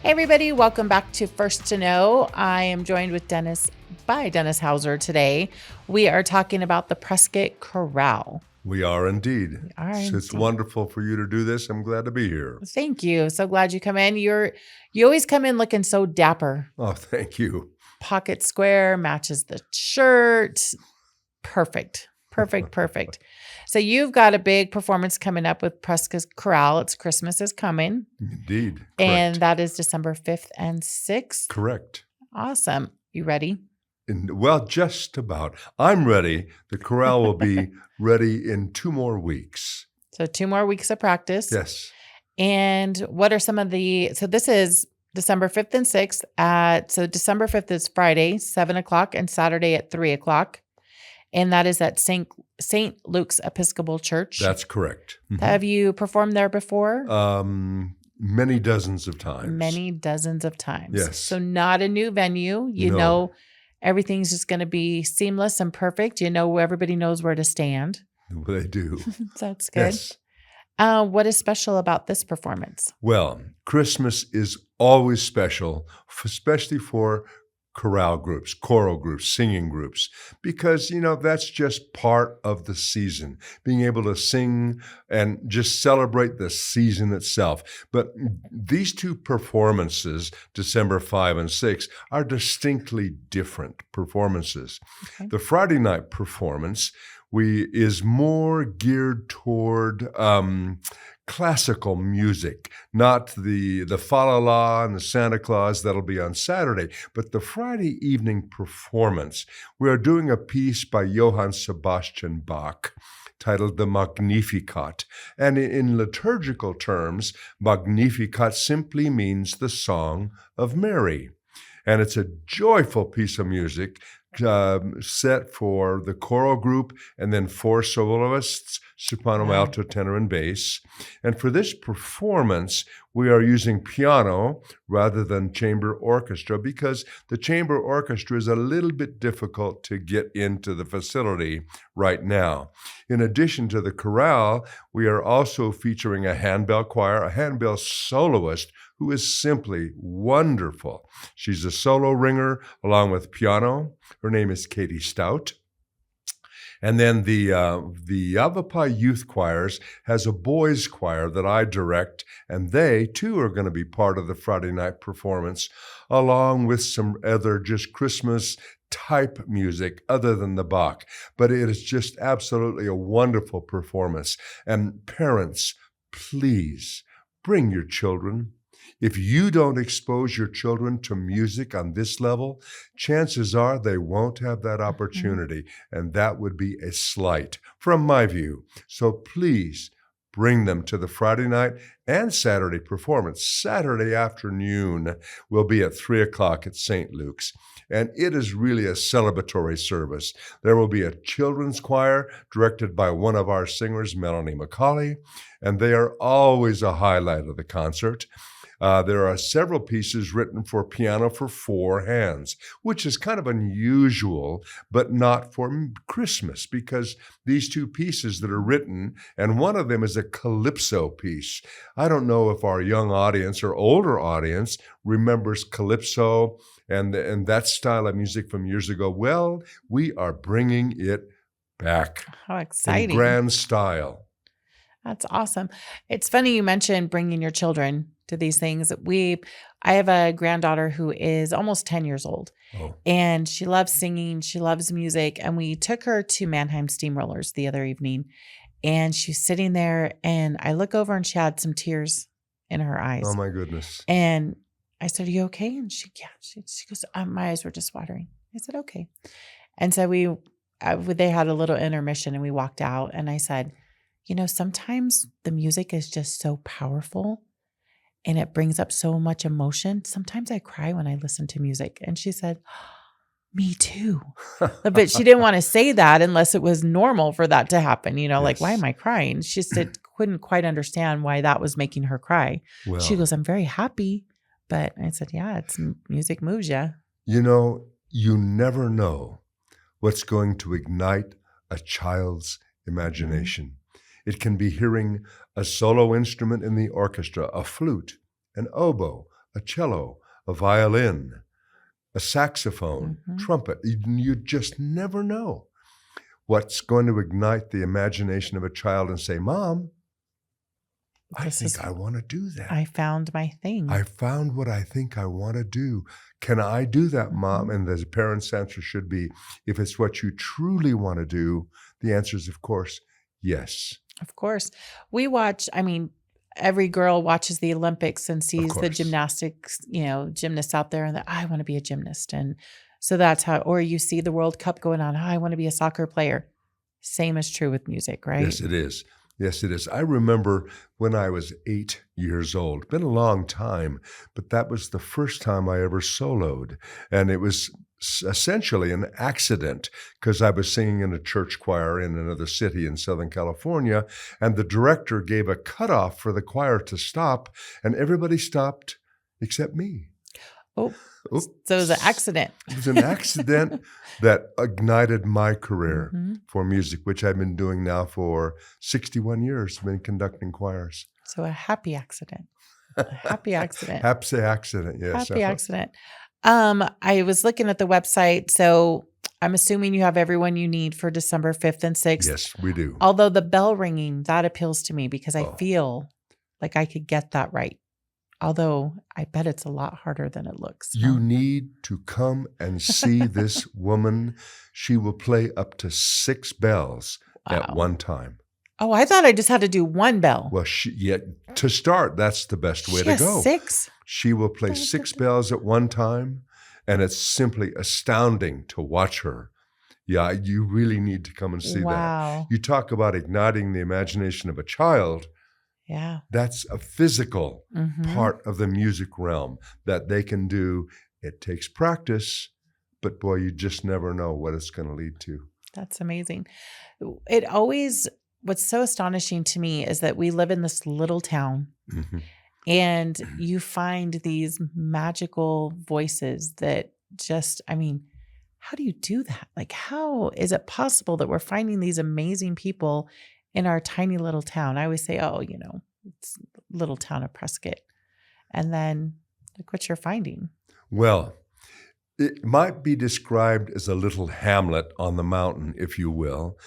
Hey everybody, welcome back to First to Know. I am joined with Dennis Hauser today. We are talking about the Prescott Chorale. We are indeed. It's Indeed. wonderful for you to do this. I'm glad to be here. Thank you. So glad you come in. You always come in looking so dapper. Oh, thank you. Pocket square, matches the shirt. Perfect. So you've got a big performance coming up with Prescott Chorale. It's Christmas is coming. Indeed. Correct. And that is December 5th and 6th. Correct. Awesome. You ready? Well, just about. I'm ready. The chorale will be ready in 2 more weeks. So 2 more weeks of practice. Yes. And what are some of so this is December 5th and 6th so December 5th is Friday, 7:00 and Saturday at 3:00. And that is at St. Luke's Episcopal Church. That's correct. Mm-hmm. Have you performed there before? Many dozens of times. Many dozens of times. Yes. So not a new venue. You know, everything's just going to be seamless and perfect. You know, everybody knows where to stand. They do. That's good. Yes. What is special about this performance? Well, Christmas is always special, especially for chorale groups, choral groups, singing groups, because, that's just part of the season, being able to sing and just celebrate the season itself. But these 2 performances, December 5 and 6, are distinctly different performances. Okay. The Friday night performance is more geared toward classical music, not the fa-la-la and the Santa Claus that'll be on Saturday, but the Friday evening performance. We are doing a piece by Johann Sebastian Bach titled the Magnificat. And in liturgical terms, Magnificat simply means the Song of Mary. And it's a joyful piece of music set for the choral group and then 4 soloists, soprano, alto, tenor, and bass. And for this performance, we are using piano rather than chamber orchestra because the chamber orchestra is a little bit difficult to get into the facility right now. In addition to the chorale, we are also featuring a handbell choir, a handbell soloist who is simply wonderful. She's a solo ringer along with piano. Her name is Katie Stout. And then the Yavapai Youth Choirs has a boys choir that I direct, and they too are going to be part of the Friday night performance, along with some other just Christmas type music other than the Bach. But it is just absolutely a wonderful performance. And parents, please bring your children. If you don't expose your children to music on this level, chances are they won't have that opportunity, and that would be a slight from my view. So please bring them to the Friday night and Saturday performance. Saturday afternoon will be at 3:00 at St. Luke's, and it is really a celebratory service. There will be a children's choir directed by one of our singers, Melanie McCauley, and they are always a highlight of the concert. There are several pieces written for piano for 4 hands, which is kind of unusual, but not for Christmas, because these 2 pieces that are written, and one of them is a calypso piece. I don't know if our young audience or older audience remembers calypso and that style of music from years ago. Well, we are bringing it back. How exciting. In grand style. That's awesome. It's funny you mentioned bringing your children to these things. I have a granddaughter who is almost 10 years old, and she loves singing. She loves music. And we took her to Mannheim Steamrollers the other evening, and she's sitting there, and I look over and she had some tears in her eyes. Oh my goodness. And I said, "Are you okay?" And she goes, "My eyes were just watering." I said, "Okay." And so they had a little intermission and we walked out, and I said, sometimes the music is just so powerful and it brings up so much emotion. Sometimes I cry when I listen to music. And she said, "Me too." But she didn't want to say that unless it was normal for that to happen. Yes. Like, why am I crying? She said, couldn't quite understand why that was making her cry. Well, she goes, "I'm very happy." But I said, "Yeah, music moves you." You never know what's going to ignite a child's imagination. Mm-hmm. It can be hearing a solo instrument in the orchestra, a flute, an oboe, a cello, a violin, a saxophone, trumpet. You just never know what's going to ignite the imagination of a child and say, Mom, I think I want to do that. I found my thing. I found what I think I want to do. Can I do that, Mom? And the parent's answer should be, if it's what you truly want to do, the answer is, of course, yes. Of course. We watch, every girl watches the Olympics and sees the gymnastics, gymnasts out there and I want to be a gymnast. And so that's how, or you see the World Cup going on. I want to be a soccer player. Same is true with music, right? Yes, it is. Yes, it is. I remember when I was 8 years old, been a long time, but that was the first time I ever soloed. And it was essentially an accident because I was singing in a church choir in another city in Southern California, and the director gave a cutoff for the choir to stop, and everybody stopped except me. Oops. So it was an accident. It was an accident that ignited my career for music, which I've been doing now for 61 years. I've been conducting choirs. So a happy accident. A happy accident. Happy accident, yes. Happy accident. I was looking at the website. So I'm assuming you have everyone you need for December 5th and 6th. Yes, we do. Although the bell ringing, that appeals to me because I feel like I could get that right. Although I bet it's a lot harder than it looks. You need to come and see this woman. She will play up to 6 bells at one time. Oh, I thought I just had to do one bell. Well, to start, that's the best way to go. 6? She will play 6 bells at one time, and it's simply astounding to watch her. Yeah, you really need to come and see that. You talk about igniting the imagination of a child. Yeah. That's a physical part of the music realm that they can do. It takes practice, but boy, you just never know what it's going to lead to. That's amazing. What's so astonishing to me is that we live in this little town and you find these magical voices that just, how do you do that? Like, how is it possible that we're finding these amazing people in our tiny little town? I always say, it's little town of Prescott. And then look what you're finding. Well, it might be described as a little hamlet on the mountain, if you will,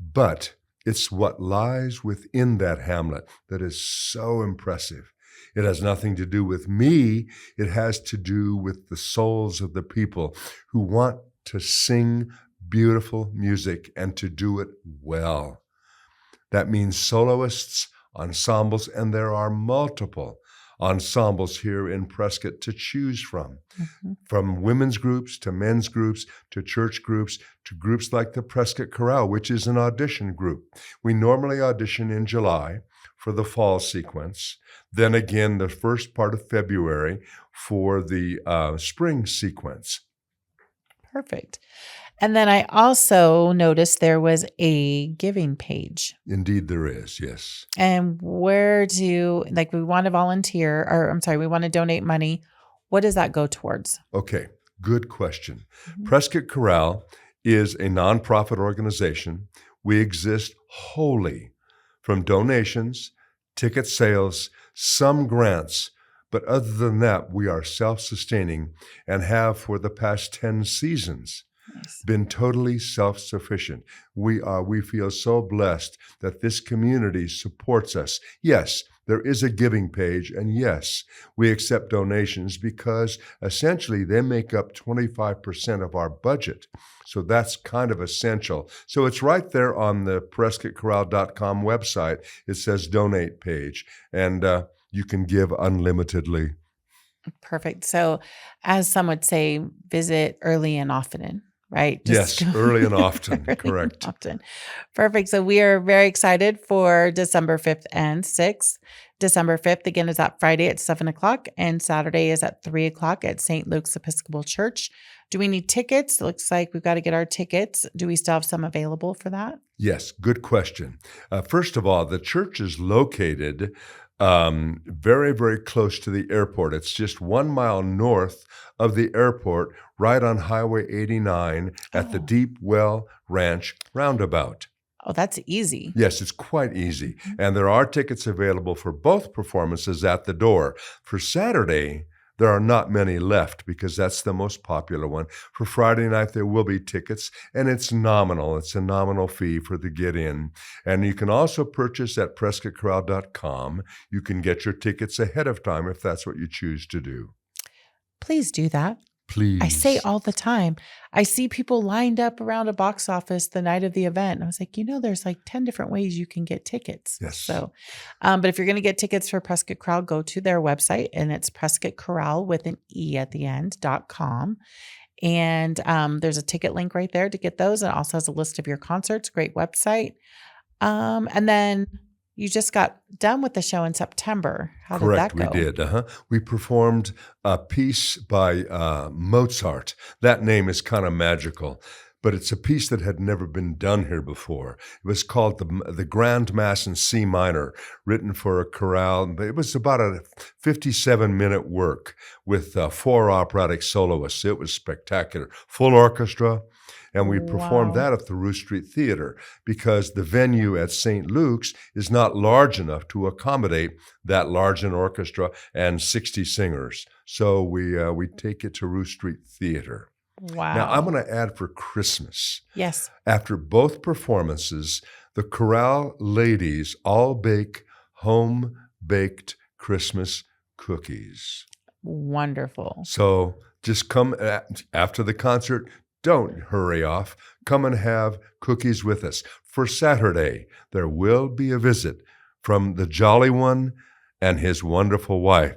but it's what lies within that hamlet that is so impressive. It has nothing to do with me. It has to do with the souls of the people who want to sing beautiful music and to do it well. That means soloists, ensembles, and there are multiple ensembles here in Prescott to choose from women's groups to men's groups to church groups to groups like the Prescott Chorale, which is an audition group. We normally audition in July for the fall sequence, then again the first part of February for the spring sequence. Perfect. And then I also noticed there was a giving page. Indeed there is, yes. And we want to volunteer, we want to donate money. What does that go towards? Okay, good question. Prescott Chorale is a nonprofit organization. We exist wholly from donations, ticket sales, some grants, but other than that, we are self-sustaining and have for the past 10 seasons. Nice. Been totally self-sufficient. We feel so blessed that this community supports us. Yes, there is a giving page, and yes, we accept donations because essentially they make up 25% of our budget. So that's kind of essential. So it's right there on the PrescottChorale.com website. It says donate page, and you can give unlimitedly. Perfect. So as some would say, visit early and often. Right? Yes, early and often. Correct. Often. Perfect. So we are very excited for December 5th and 6th. December 5th, again, is that Friday at 7 o'clock, and Saturday is at 3 o'clock at St. Luke's Episcopal Church. Do we need tickets? It looks like we've got to get our tickets. Do we still have some available for that? Yes, good question. First of all, the church is located very, very close to the airport. It's just 1 mile north of the airport, right on Highway 89 at the Deep Well Ranch roundabout. Oh, that's easy. Yes, it's quite easy. And there are tickets available for both performances at the door. For Saturday, There are not many left because that's the most popular one. For Friday night, there will be tickets, and it's nominal. It's a nominal fee for the get-in. And you can also purchase at PrescottChorale.com. You can get your tickets ahead of time if that's what you choose to do. Please do that. Please. I say all the time. I see people lined up around a box office the night of the event. And I was like, there's like 10 different ways you can get tickets. Yes. So, but if you're going to get tickets for Prescott Chorale, go to their website, and it's Prescott Chorale with an E at the end.com. And there's a ticket link right there to get those. And it also has a list of your concerts. Great website. And then you just got done with the show in September. How Correct, did that go? we did. We performed a piece by Mozart. That name is kind of magical, but it's a piece that had never been done here before. It was called the Grand Mass in C minor, written for a chorale. It was about a 57-minute work with 4 operatic soloists. It was spectacular. Full orchestra. And we performed that at the Roost Street Theater because the venue at St. Luke's is not large enough to accommodate that large an orchestra and 60 singers. So we take it to Roost Street Theater. Wow. Now, I'm going to add for Christmas. Yes. After both performances, the chorale ladies all bake home-baked Christmas cookies. Wonderful. So just come after the concert. Don't hurry off. Come and have cookies with us. For Saturday, there will be a visit from the Jolly One and his wonderful wife.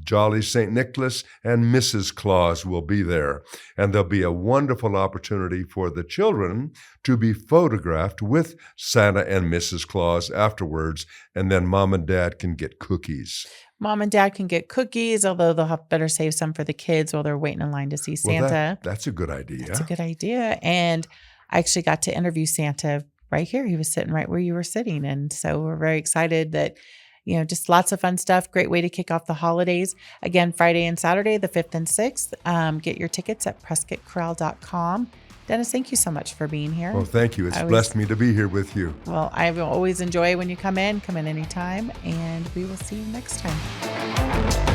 Jolly St. Nicholas and Mrs. Claus will be there. And there'll be a wonderful opportunity for the children to be photographed with Santa and Mrs. Claus afterwards. And then Mom and Dad can get cookies. Mom and Dad can get cookies, although they'll have better save some for the kids while they're waiting in line to see Santa. Well, that's a good idea. That's a good idea. And I actually got to interview Santa right here. He was sitting right where you were sitting. And so we're very excited that, just lots of fun stuff. Great way to kick off the holidays. Again, Friday and Saturday, the 5th and 6th. Get your tickets at PrescottChorale.com. Dennis, thank you so much for being here. Well, thank you. It's blessed me to be here with you. Well, I always enjoy when you come in. Come in anytime, and we will see you next time.